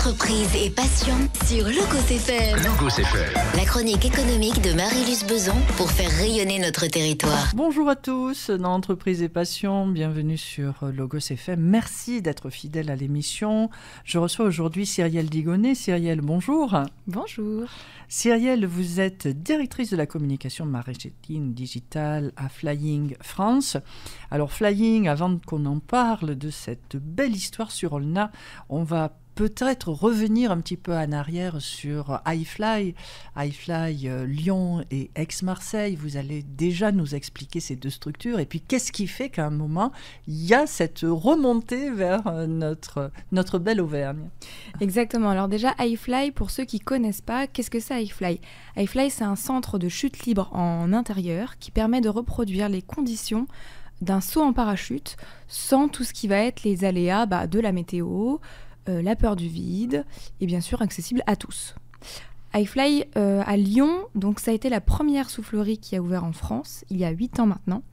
Entreprise et passion sur Logos FM. Logos FM. La chronique économique de Marie-Luce Beson pour faire rayonner notre territoire. Bonjour à tous dans Entreprise et passion, bienvenue sur Logos FM. Merci d'être fidèles à l'émission. Je reçois aujourd'hui Cyrielle Digonnet. Cyrielle, bonjour. Bonjour. Cyrielle, vous êtes directrice de la communication marketing digital à Flying France. Alors Flying, avant qu'on en parle de cette belle histoire sur Olna, on va peut-être revenir un petit peu en arrière sur iFly, Lyon et Aix-Marseille. Vous allez déjà nous expliquer ces deux structures et puis qu'est-ce qui fait qu'à un moment, il y a cette remontée vers notre belle Auvergne. Exactement. Alors déjà, iFly, pour ceux qui ne connaissent pas, qu'est-ce que c'est iFly ? iFly, c'est un centre de chute libre en intérieur qui permet de reproduire les conditions d'un saut en parachute sans tout ce qui va être les aléas de la météo, la peur du vide, et bien sûr accessible à tous. iFly à Lyon, donc ça a été la première soufflerie qui a ouvert en France, il y a 8 ans maintenant,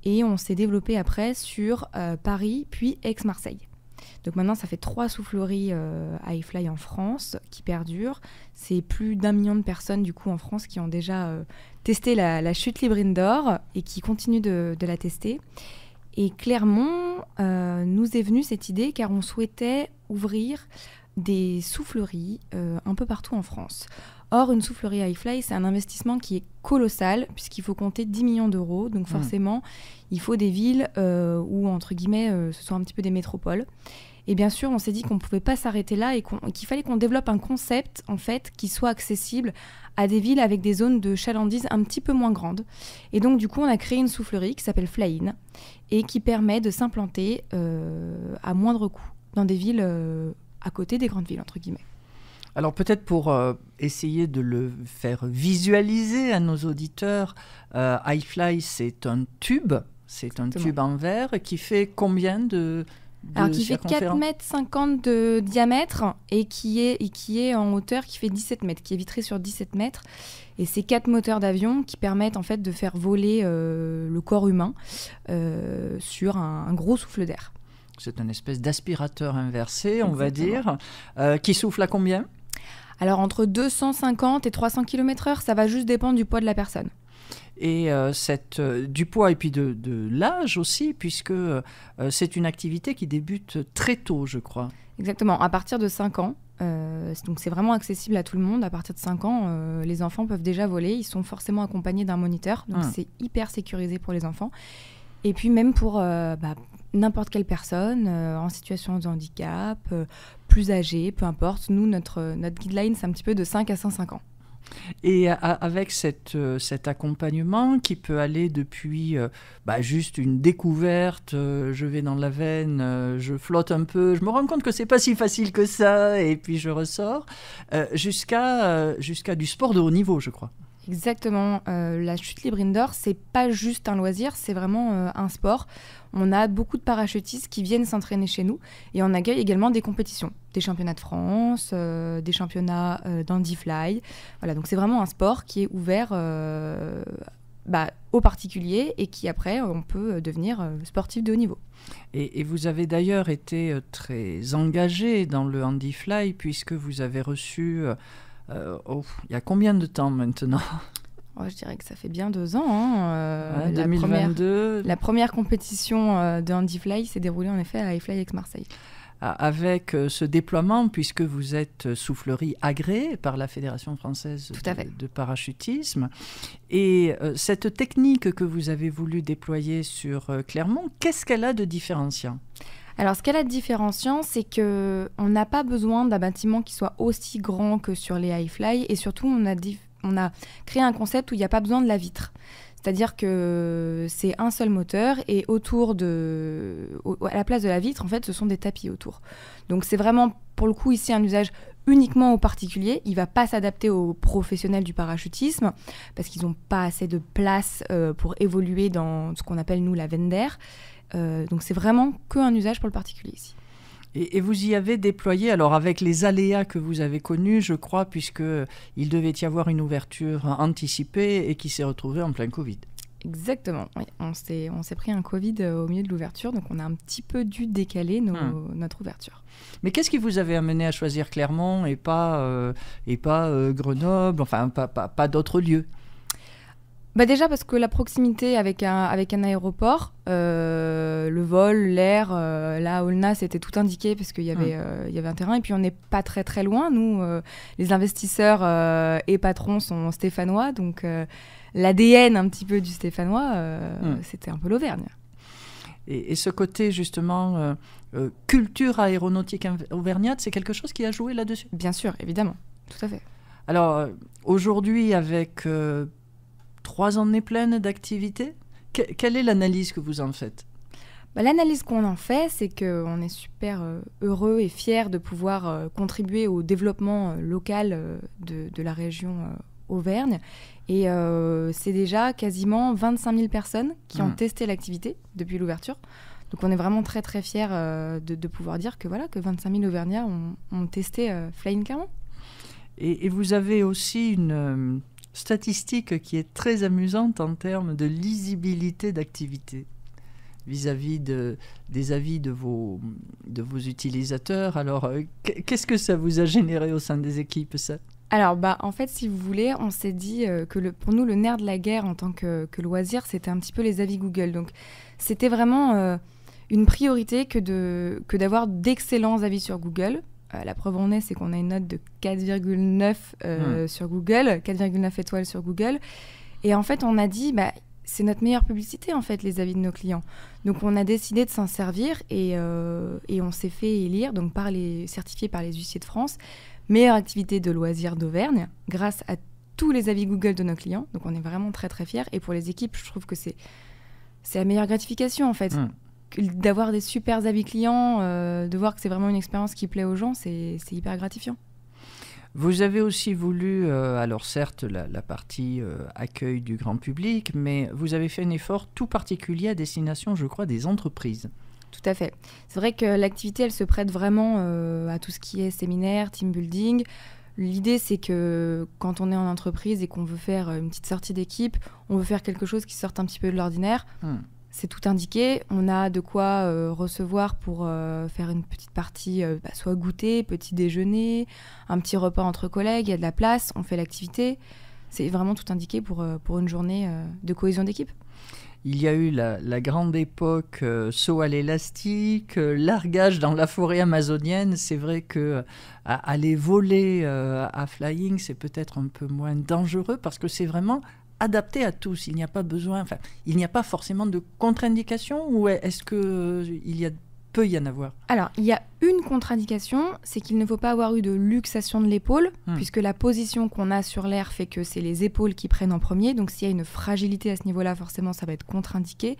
et on s'est développé après sur Paris, puis Aix-Marseille. Donc maintenant, ça fait 3 souffleries iFly en France qui perdurent. C'est plus d'1 million de personnes du coup en France qui ont déjà testé la chute libre indoor et qui continuent de la tester. Et Clermont nous est venue cette idée car on souhaitait ouvrir des souffleries un peu partout en France. Or, une soufflerie iFly, c'est un investissement qui est colossal puisqu'il faut compter 10 millions d'euros. Donc forcément, il faut des villes où, entre guillemets, ce sont un petit peu des métropoles. Et bien sûr, on s'est dit qu'on ne pouvait pas s'arrêter là et qu'il fallait qu'on développe un concept en fait, qui soit accessible à des villes avec des zones de chalandise un petit peu moins grandes. Et donc, du coup, on a créé une soufflerie qui s'appelle Fly-In et qui permet de s'implanter à moindre coût dans des villes à côté des grandes villes, entre guillemets. Alors peut-être pour essayer de le faire visualiser à nos auditeurs, iFly, c'est un tube en verre qui fait combien de alors qui fait 4,50 m de diamètre et qui est en hauteur, qui fait 17 mètres, qui est vitré sur 17 mètres. Et c'est 4 moteurs d'avion qui permettent en fait de faire voler le corps humain sur un gros souffle d'air. C'est une espèce d'aspirateur inversé, on va dire, qui souffle à combien ? Alors entre 250 et 300 km/h, ça va juste dépendre du poids de la personne. Et du poids et puis de l'âge aussi, puisque c'est une activité qui débute très tôt, je crois. Exactement, à partir de 5 ans. Donc c'est vraiment accessible à tout le monde. À partir de 5 ans, les enfants peuvent déjà voler. Ils sont forcément accompagnés d'un moniteur, donc c'est hyper sécurisé pour les enfants. Et puis même pour n'importe quelle personne en situation de handicap, plus âgée, peu importe. Nous, notre guideline, c'est un petit peu de 5 à 105 ans. Et avec cet accompagnement qui peut aller depuis juste une découverte, je vais dans la veine, je flotte un peu, je me rends compte que c'est pas si facile que ça, et puis je ressors, jusqu'à du sport de haut niveau, je crois. Exactement. La chute libre indoor, c'est pas juste un loisir, c'est vraiment un sport. On a beaucoup de parachutistes qui viennent s'entraîner chez nous et on accueille également des compétitions, des championnats de France, des championnats d'handyfly. Voilà, donc c'est vraiment un sport qui est ouvert aux particuliers et qui après on peut devenir sportif de haut niveau. Et vous avez d'ailleurs été très engagé dans le handyfly puisque vous avez reçu... il y a combien de temps maintenant ? Je dirais que ça fait bien 2 ans. 2022. La première compétition de handyfly s'est déroulée en effet à iFly Aix-Marseille. Avec ce déploiement, puisque vous êtes soufflerie agréée par la Fédération française de parachutisme. Et cette technique que vous avez voulu déployer sur Clermont, qu'est-ce qu'elle a de différenciant ? Alors, ce qu'elle a de différenciant, c'est qu'on n'a pas besoin d'un bâtiment qui soit aussi grand que sur les iFly. Et surtout, on a créé un concept où il n'y a pas besoin de la vitre. C'est-à-dire que c'est un seul moteur et à la place de la vitre, en fait, ce sont des tapis autour. Donc, c'est vraiment, pour le coup, ici, un usage uniquement aux particuliers. Il ne va pas s'adapter aux professionnels du parachutisme parce qu'ils n'ont pas assez de place pour évoluer dans ce qu'on appelle, nous, la veine d'air. Donc, c'est vraiment qu'un usage pour le particulier ici. Et vous y avez déployé, alors avec les aléas que vous avez connus, je crois, puisqu'il devait y avoir une ouverture anticipée et qui s'est retrouvée en plein Covid. Exactement, oui. On s'est pris un Covid au milieu de l'ouverture, donc on a un petit peu dû décaler notre ouverture. Mais qu'est-ce qui vous avait amené à choisir Clermont et pas Grenoble, enfin pas d'autres lieux? Déjà parce que la proximité avec un aéroport, le vol, l'air, là à Aulnat c'était tout indiqué parce qu'il y avait un terrain et puis on n'est pas très très loin. Nous, les investisseurs et patrons sont stéphanois, donc l'ADN un petit peu du stéphanois, c'était un peu l'Auvergne. Et ce côté justement culture aéronautique auvergnate, c'est quelque chose qui a joué là-dessus? Bien sûr, évidemment, tout à fait. Alors aujourd'hui avec 3 années pleines d'activité, quelle est l'analyse que vous en faites? L'analyse qu'on en fait, c'est qu'on est super heureux et fiers de pouvoir contribuer au développement local de la région Auvergne. Et c'est déjà quasiment 25 000 personnes qui ont testé l'activité depuis l'ouverture. Donc on est vraiment très très fiers de pouvoir dire que 25 000 Auvergnats ont testé Flying Clermont. Et vous avez aussi une statistique qui est très amusante en termes de lisibilité d'activité vis-à-vis des avis de vos utilisateurs. Alors, qu'est-ce que ça vous a généré au sein des équipes, ça? Alors, en fait, si vous voulez, on s'est dit que pour nous, le nerf de la guerre en tant que loisir, c'était un petit peu les avis Google. Donc, c'était vraiment une priorité que d'avoir d'excellents avis sur Google. La preuve en est, c'est qu'on a une note de 4,9 sur Google, 4,9 étoiles sur Google. Et en fait, on a dit, c'est notre meilleure publicité, en fait, les avis de nos clients. Donc, on a décidé de s'en servir et on s'est fait élire, donc certifié par les huissiers de France, meilleure activité de loisirs d'Auvergne, grâce à tous les avis Google de nos clients. Donc, on est vraiment très, très fiers. Et pour les équipes, je trouve que c'est la meilleure gratification, en fait. D'avoir des super avis clients, de voir que c'est vraiment une expérience qui plaît aux gens, c'est hyper gratifiant. Vous avez aussi voulu, alors certes, la partie accueil du grand public, mais vous avez fait un effort tout particulier à destination, je crois, des entreprises. Tout à fait. C'est vrai que l'activité, elle se prête vraiment à tout ce qui est séminaire, team building. L'idée, c'est que quand on est en entreprise et qu'on veut faire une petite sortie d'équipe, on veut faire quelque chose qui sorte un petit peu de l'ordinaire. C'est tout indiqué. On a de quoi recevoir pour faire une petite partie, soit goûter, petit déjeuner, un petit repas entre collègues, il y a de la place, on fait l'activité. C'est vraiment tout indiqué pour une journée de cohésion d'équipe. Il y a eu la grande époque saut à l'élastique, largage dans la forêt amazonienne. C'est vrai que aller voler à Flying, c'est peut-être un peu moins dangereux parce que c'est vraiment adapté à tous. Il n'y a pas besoin, il n'y a pas forcément de contre-indication ou est-ce que peut y en avoir? Alors, il y a une contre-indication, c'est qu'il ne faut pas avoir eu de luxation de l'épaule, puisque la position qu'on a sur l'air fait que c'est les épaules qui prennent en premier. Donc, s'il y a une fragilité à ce niveau-là, forcément, ça va être contre-indiqué.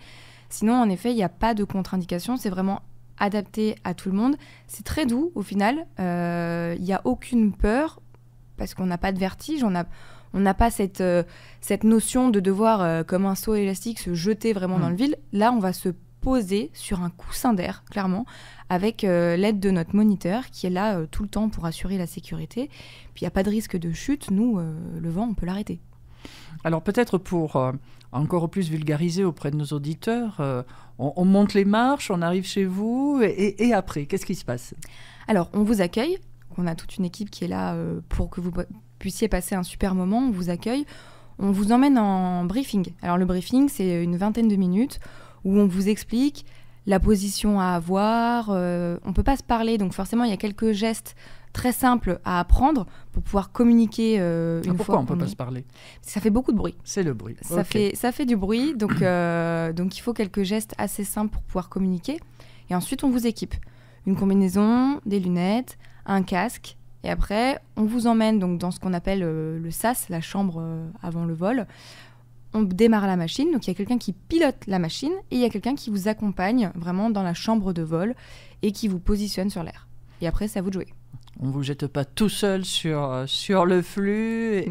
Sinon, en effet, il n'y a pas de contre-indication. C'est vraiment adapté à tout le monde. C'est très doux, au final. Il n'y a aucune peur, parce qu'on n'a pas de vertige. On n'a pas cette notion de devoir, comme un saut élastique, se jeter vraiment dans le vide. Là, on va se poser sur un coussin d'air, clairement, avec l'aide de notre moniteur qui est là tout le temps pour assurer la sécurité. Puis il n'y a pas de risque de chute. Nous, le vent, on peut l'arrêter. Alors peut-être pour encore plus vulgariser auprès de nos auditeurs, on monte les marches, on arrive chez vous et après, qu'est-ce qui se passe? Alors, on vous accueille. On a toute une équipe qui est là pour que vous puissiez passer un super moment. On vous accueille. On vous emmène en briefing. Alors le briefing, c'est une 20aine de minutes où on vous explique la position à avoir. On ne peut pas se parler, donc forcément, il y a quelques gestes très simples à apprendre pour pouvoir communiquer une fois. Pourquoi on ne peut pas se parler? Ça fait beaucoup de bruit. C'est le bruit. Ça fait du bruit, donc il faut quelques gestes assez simples pour pouvoir communiquer. Et ensuite, on vous équipe. Une combinaison, des lunettes, un casque. Et après, on vous emmène donc dans ce qu'on appelle le SAS, la chambre avant le vol. On démarre la machine, donc il y a quelqu'un qui pilote la machine et il y a quelqu'un qui vous accompagne vraiment dans la chambre de vol et qui vous positionne sur l'air. Et après, c'est à vous de jouer. On ne vous jette pas tout seul sur le flux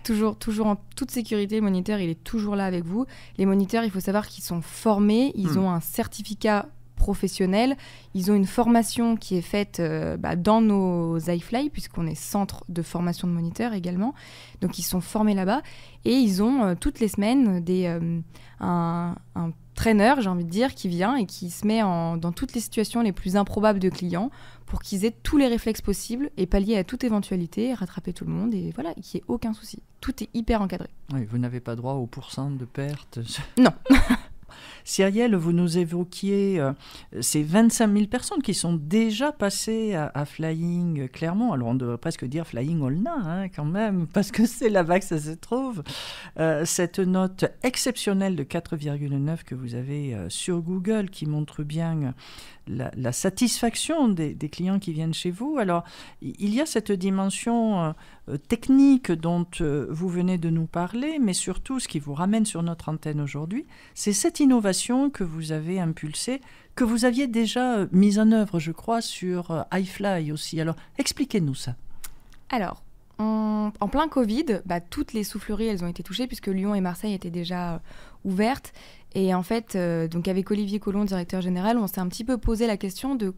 Toujours en toute sécurité, le moniteur, il est toujours là avec vous. Les moniteurs, il faut savoir qu'ils sont formés, ils ont un certificat professionnels. Ils ont une formation qui est faite dans nos iFly, puisqu'on est centre de formation de moniteurs également. Donc, ils sont formés là-bas. Et ils ont toutes les semaines un traîneur, j'ai envie de dire, qui vient et qui se met dans toutes les situations les plus improbables de clients pour qu'ils aient tous les réflexes possibles et pallier à toute éventualité, rattraper tout le monde et voilà, qu'il n'y ait aucun souci. Tout est hyper encadré. Oui, vous n'avez pas droit au pourcent de perte. Non. Cyrielle, vous nous évoquiez ces 25 000 personnes qui sont déjà passées à Flying Clermont. Alors on devrait presque dire Flying Olna quand même, parce que c'est là-bas que ça se trouve. Cette note exceptionnelle de 4,9 que vous avez sur Google qui montre bien la satisfaction des clients qui viennent chez vous. Alors il y a cette dimension technique dont vous venez de nous parler, mais surtout ce qui vous ramène sur notre antenne aujourd'hui, c'est cette innovation que vous avez impulsée, que vous aviez déjà mise en œuvre, je crois, sur iFly aussi. Alors, expliquez-nous ça. Alors, en plein Covid, toutes les souffleries, elles ont été touchées puisque Lyon et Marseille étaient déjà ouvertes. Et en fait, donc avec Olivier Collomb, directeur général, on s'est un petit peu posé la question de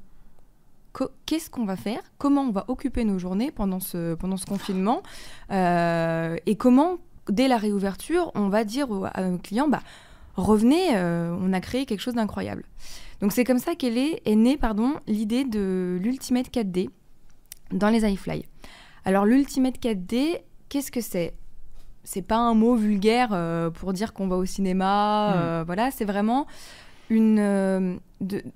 qu'est-ce qu'on va faire, comment on va occuper nos journées pendant ce confinement et comment, dès la réouverture, on va dire à nos clients, revenez, on a créé quelque chose d'incroyable. Donc c'est comme ça est née l'idée de l'Ultimate 4D dans les iFly. Alors l'Ultimate 4D, qu'est-ce que c'est ? C'est pas un mot vulgaire pour dire qu'on va au cinéma, voilà, c'est vraiment de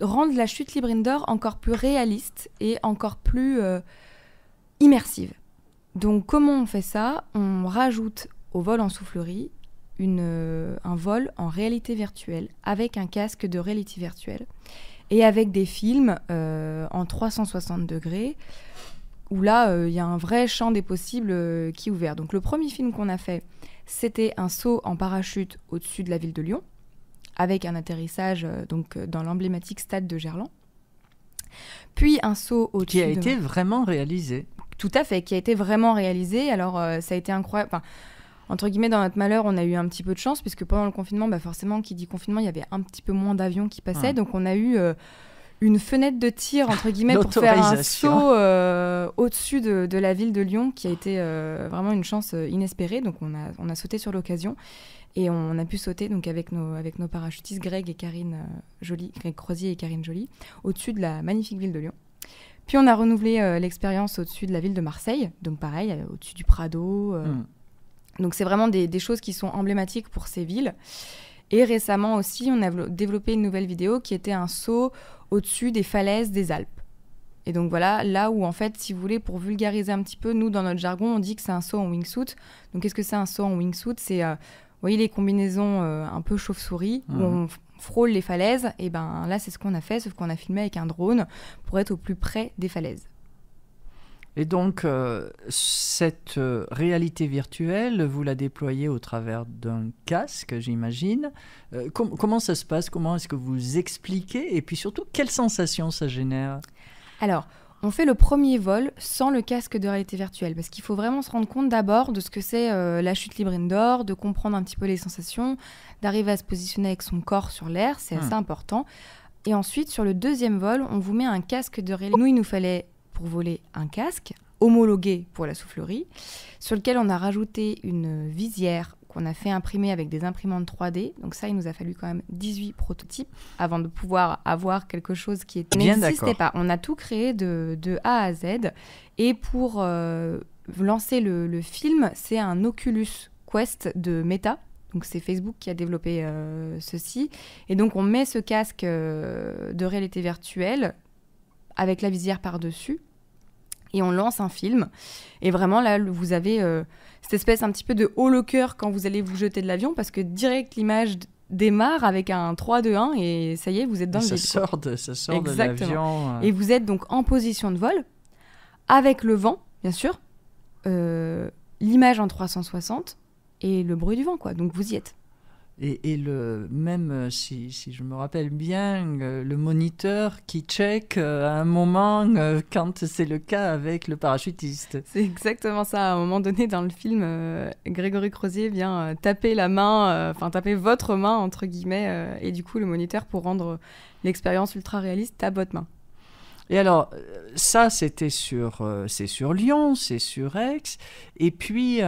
rendre la chute libre indoor encore plus réaliste et encore plus immersive. Donc comment on fait ça ? On rajoute au vol en soufflerie un vol en réalité virtuelle avec un casque de réalité virtuelle et avec des films en 360 degrés où là, il y a un vrai champ des possibles qui est ouvert. Donc le premier film qu'on a fait, c'était un saut en parachute au-dessus de la ville de Lyon avec un atterrissage dans l'emblématique stade de Gerland. Puis un saut au-dessus qui a été vraiment réalisé. Tout à fait, qui a été vraiment réalisé. Alors ça a été incroyable. Entre guillemets, dans notre malheur, on a eu un petit peu de chance, puisque pendant le confinement, forcément, qui dit confinement, il y avait un petit peu moins d'avions qui passaient. Donc, on a eu une fenêtre de tir, entre guillemets, pour faire un saut au-dessus de la ville de Lyon, qui a été vraiment une chance inespérée. Donc, on a sauté sur l'occasion. Et on a pu sauter donc, avec nos parachutistes Greg et Karine Joly, Greg Crozier et Karine Joly, au-dessus de la magnifique ville de Lyon. Puis, on a renouvelé l'expérience au-dessus de la ville de Marseille. Donc, pareil, au-dessus du Prado. Donc, c'est vraiment des choses qui sont emblématiques pour ces villes. Et récemment aussi, on a développé une nouvelle vidéo qui était un saut au-dessus des falaises des Alpes. Et donc, voilà, là où, en fait, si vous voulez, pour vulgariser un petit peu, nous, dans notre jargon, on dit que c'est un saut en wingsuit. Donc, qu'est-ce que c'est un saut en wingsuit ? C'est, vous voyez, les combinaisons un peu chauve-souris, où on frôle les falaises. Et ben là, c'est ce qu'on a fait, sauf qu'on a filmé avec un drone pour être au plus près des falaises. Et donc, cette réalité virtuelle, vous la déployez au travers d'un casque, j'imagine. Comment ça se passe ? Comment est-ce que vous expliquez ? Et puis surtout, quelles sensations ça génère ? Alors, on fait le premier vol sans le casque de réalité virtuelle, parce qu'il faut vraiment se rendre compte d'abord de ce que c'est la chute libre indoor, de comprendre un petit peu les sensations, d'arriver à se positionner avec son corps sur l'air, c'est assez important. Et ensuite, sur le deuxième vol, on vous met un casque de réalité. Nous, il nous fallait... pour voler un casque homologué pour la soufflerie, sur lequel on a rajouté une visière qu'on a fait imprimer avec des imprimantes 3D. Donc ça, il nous a fallu quand même 18 prototypes avant de pouvoir avoir quelque chose qui n'existait pas. On a tout créé de A à Z. Et pour lancer le film, c'est un Oculus Quest de Meta. Donc c'est Facebook qui a développé ceci. Et donc on met ce casque de réalité virtuelle avec la visière par-dessus, et on lance un film. Et vraiment, là, vous avez cette espèce un petit peu de haut le cœur quand vous allez vous jeter de l'avion, parce que direct, l'image démarre avec un 3, 2, 1, et ça y est, vous êtes dans le vide. Ça sort de l'avion. Et vous êtes donc en position de vol, avec le vent, bien sûr, l'image en 360, et le bruit du vent, quoi. Donc, vous y êtes. Et même si je me rappelle bien, le moniteur qui check à un moment quand c'est le cas avec le parachutiste. C'est exactement ça. À un moment donné dans le film, Grégory Crozier vient taper la main, taper votre main entre guillemets, et du coup le moniteur, pour rendre l'expérience ultra réaliste, tape votre main. Et alors, ça c'est sur Lyon, c'est sur Aix, et puis...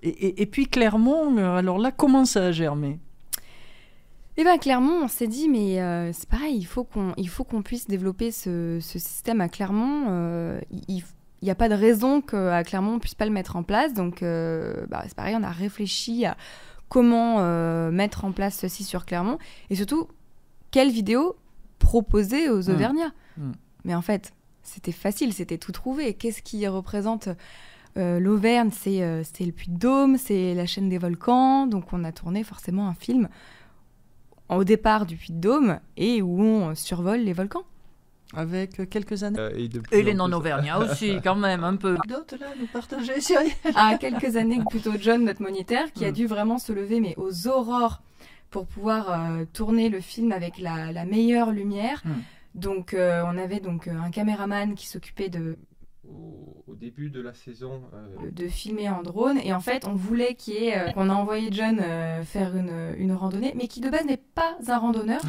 Et puis Clermont, alors là, comment ça a germé ? Eh bien, Clermont, on s'est dit, mais c'est pareil, il faut qu'on puisse développer ce système à Clermont. Il n'y a pas de raison qu'à Clermont, on ne puisse pas le mettre en place. Donc, c'est pareil, on a réfléchi à comment mettre en place ceci sur Clermont. Et surtout, quelle vidéo proposer aux Auvergnats. Mais en fait, c'était facile, c'était tout trouvé. Qu'est-ce qui représente... l'Auvergne, c'est le Puy-de-Dôme, c'est la chaîne des volcans, donc on a tourné forcément un film au départ du Puy-de-Dôme et où on survole les volcans. Avec quelques années. Et les non-auvergnats aussi, quand même, un peu. D'autres là, nous partager, Cyril. Quelques années, plutôt John, notre moniteur, qui a dû vraiment se lever, mais aux aurores, pour pouvoir tourner le film avec la meilleure lumière. Donc on avait un caméraman qui s'occupait au début de la saison de filmer en drone, et en fait on voulait qu'on a envoyé John faire une randonnée, mais qui de base n'est pas un randonneur,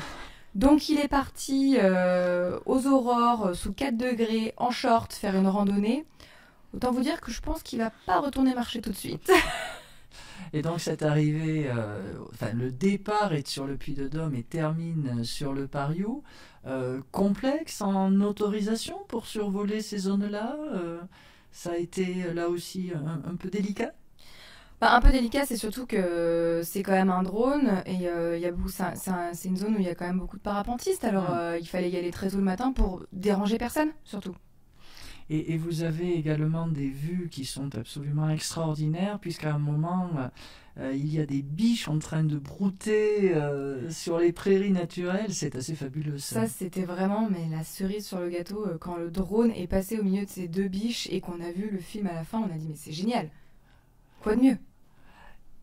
donc il est parti aux aurores sous 4 degrés en short faire une randonnée. Autant vous dire que je pense qu'il va pas retourner marcher tout de suite. Et donc cette arrivée, le départ est sur le Puy-de-Dôme et termine sur le Pariou. Complexe en autorisation pour survoler ces zones-là, ça a été là aussi un peu délicat. Un peu délicat, c'est surtout que c'est quand même un drone et c'est une zone où il y a quand même beaucoup de parapentistes, alors il fallait y aller très tôt le matin pour déranger personne, surtout. Et vous avez également des vues qui sont absolument extraordinaires, puisqu'à un moment, il y a des biches en train de brouter sur les prairies naturelles. C'est assez fabuleux, ça. Ça, c'était vraiment la cerise sur le gâteau. Quand le drone est passé au milieu de ces 2 biches et qu'on a vu le film à la fin, on a dit, mais c'est génial. Quoi de mieux ?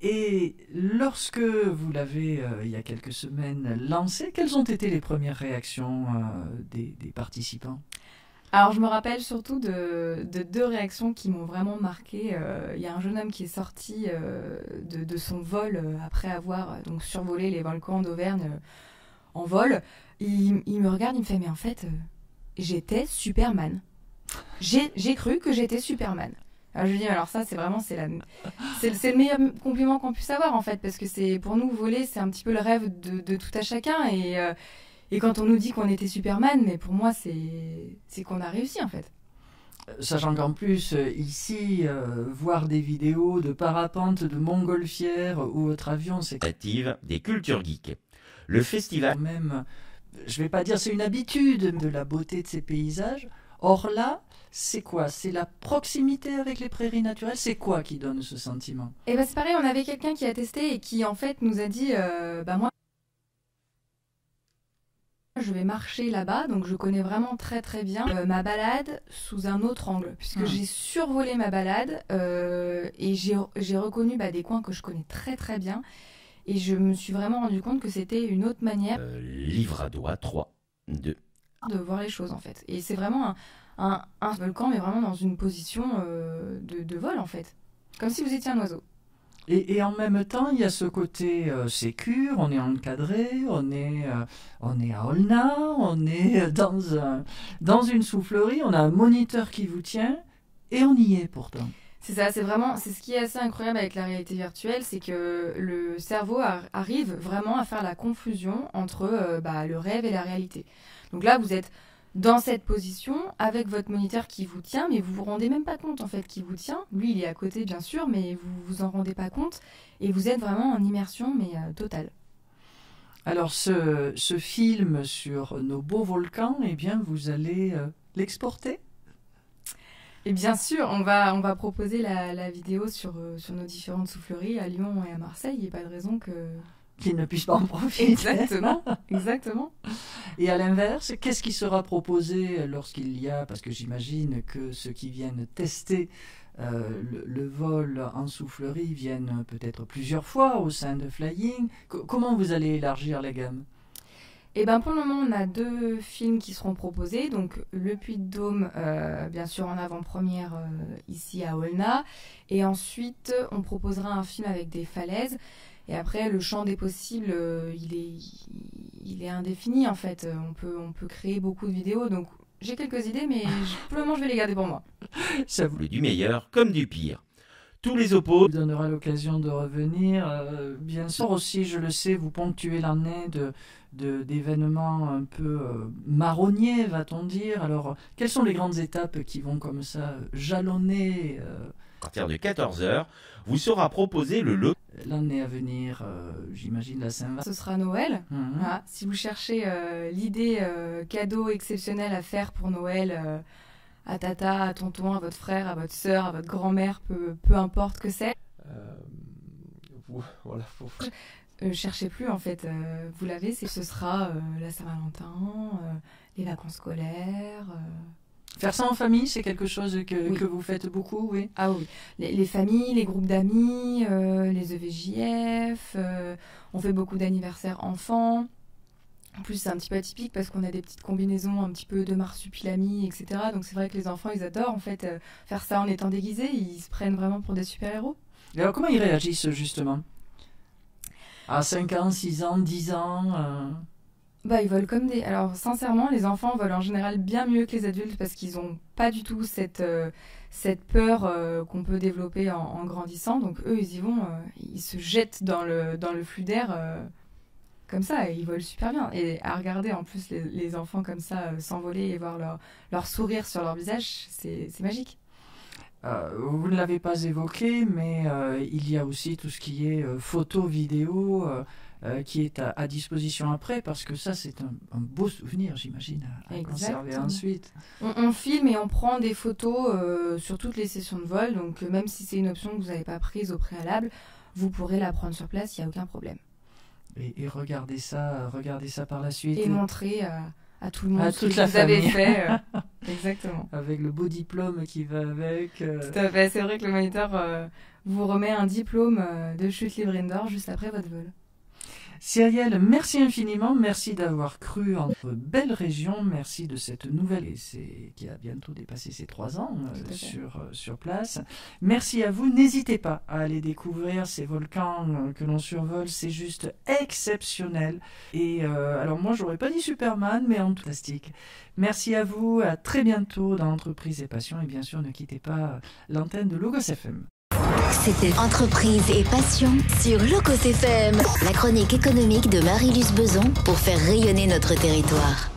Et lorsque vous l'avez, il y a quelques semaines, lancé, quelles ont été les premières réactions des participants ? Alors, je me rappelle surtout de 2 réactions qui m'ont vraiment marquée. Il y a un jeune homme qui est sorti de son vol après avoir survolé les volcans d'Auvergne en vol. Il me regarde, il me fait « Mais en fait, j'étais Superman. J'ai cru que j'étais Superman. » Alors, je lui dis « Alors ça, c'est le meilleur compliment qu'on puisse avoir, en fait, parce que pour nous, voler, c'est un petit peu le rêve de tout à chacun. Et quand on nous dit qu'on était Superman, mais pour moi, c'est qu'on a réussi, en fait. Sachant qu'en plus, ici, voir des vidéos de parapente, de montgolfières ou autres avions, c'est... Des cultures geeks. Le festival... Même, je vais pas dire c'est une habitude de la beauté de ces paysages. Or là, c'est quoi ? C'est la proximité avec les prairies naturelles ? C'est quoi qui donne ce sentiment ? Et c'est pareil, on avait quelqu'un qui a testé et qui, en fait, nous a dit, moi, je vais marcher là-bas, donc je connais vraiment très très bien ma balade sous un autre angle, puisque j'ai survolé ma balade et j'ai reconnu des coins que je connais très très bien, et je me suis vraiment rendu compte que c'était une autre manière Livradois 3, 2 de voir les choses, en fait. Et c'est vraiment un volcan, mais vraiment dans une position de vol, en fait, comme si vous étiez un oiseau. Et en même temps, il y a ce côté sécure, on est encadré, on est à Olna, on est dans une soufflerie, on a un moniteur qui vous tient, et on y est pourtant. C'est ça, c'est ce qui est assez incroyable avec la réalité virtuelle, c'est que le cerveau arrive vraiment à faire la confusion entre le rêve et la réalité. Donc là, vous êtes dans cette position, avec votre moniteur qui vous tient, mais vous vous rendez même pas compte en fait qu'il vous tient. Lui, il est à côté bien sûr, mais vous vous en rendez pas compte, et vous êtes vraiment en immersion, mais totale. Alors ce film sur nos beaux volcans, eh bien vous allez l'exporter ? Et bien sûr, on va proposer la vidéo sur nos différentes souffleries à Lyon et à Marseille. Il n'y a pas de raison qu'ils ne puissent pas en profiter. Exactement. Et à l'inverse, qu'est-ce qui sera proposé lorsqu'il y a, parce que j'imagine que ceux qui viennent tester le vol en soufflerie vienne peut-être plusieurs fois au sein de Flying. Comment vous allez élargir la gamme? Et ben pour le moment, on a 2 films qui seront proposés. Donc Le Puy-de-Dôme, bien sûr en avant-première ici à Aulnat. Et ensuite, on proposera un film avec des falaises. Et après, le champ des possibles, il est indéfini en fait. On peut créer beaucoup de vidéos. Donc j'ai quelques idées, mais pour le moment, je vais les garder pour moi. Ça vous Du meilleur comme du pire. Tous les oppos donnera l'occasion de revenir. Bien sûr aussi, je le sais, vous ponctuez l'année d'événements un peu marronniers, va-t-on dire. Alors, quelles sont les grandes étapes qui vont comme ça jalonner à partir de 14h, vous sera proposé le lot. L'année à venir, j'imagine la Saint-Valentin. Ce sera Noël. Voilà. Si vous cherchez l'idée cadeau exceptionnel à faire pour Noël à tata, à tonton, à votre frère, à votre sœur, à votre grand-mère, peu importe que c'est. Voilà, Cherchez plus en fait, vous l'avez, ce sera la Saint-Valentin, les vacances scolaires. Faire ça en famille, c'est quelque chose Oui. que vous faites beaucoup, oui. Ah oui, les familles, les groupes d'amis, les EVJF, on fait beaucoup d'anniversaires enfants. En plus, c'est un petit peu atypique parce qu'on a des petites combinaisons un petit peu de marsupilami, etc. Donc c'est vrai que les enfants, ils adorent en fait faire ça en étant déguisés. Ils se prennent vraiment pour des super-héros. Et alors, comment ils réagissent justement? À 5 ans, 6 ans, 10 ans Bah, ils volent comme des... Alors, sincèrement, les enfants volent en général bien mieux que les adultes parce qu'ils n'ont pas du tout cette peur qu'on peut développer en grandissant. Donc, eux, ils y vont, ils se jettent dans le flux d'air comme ça et ils volent super bien. Et à regarder en plus les enfants comme ça s'envoler et voir leur sourire sur leur visage, c'est magique. Vous ne l'avez pas évoqué, mais il y a aussi tout ce qui est photo, vidéo... qui est à disposition après, parce que ça, c'est un beau souvenir, j'imagine, à conserver ensuite. On filme et on prend des photos sur toutes les sessions de vol, donc même si c'est une option que vous n'avez pas prise au préalable, vous pourrez la prendre sur place, il n'y a aucun problème. Et regardez ça par la suite. Et montrer à tout le monde toute ce que la vous avez famille. fait. Exactement. Avec le beau diplôme qui va avec. Tout à fait, c'est vrai que le moniteur vous remet un diplôme de chute libre indoor juste après votre vol. Cyrielle, merci infiniment, merci d'avoir cru en notre belle région, merci de cette nouvelle qui a bientôt dépassé ses 3 ans sur place. Merci à vous, n'hésitez pas à aller découvrir ces volcans que l'on survole, c'est juste exceptionnel. Et alors moi j'aurais pas dit Superman, mais en tout fantastique. Merci à vous, à très bientôt dans Entreprise et Passion, et bien sûr ne quittez pas l'antenne de Logos FM. C'était Entreprise et Passion sur Logos FM, la chronique économique de Marie-Luce Beson pour faire rayonner notre territoire.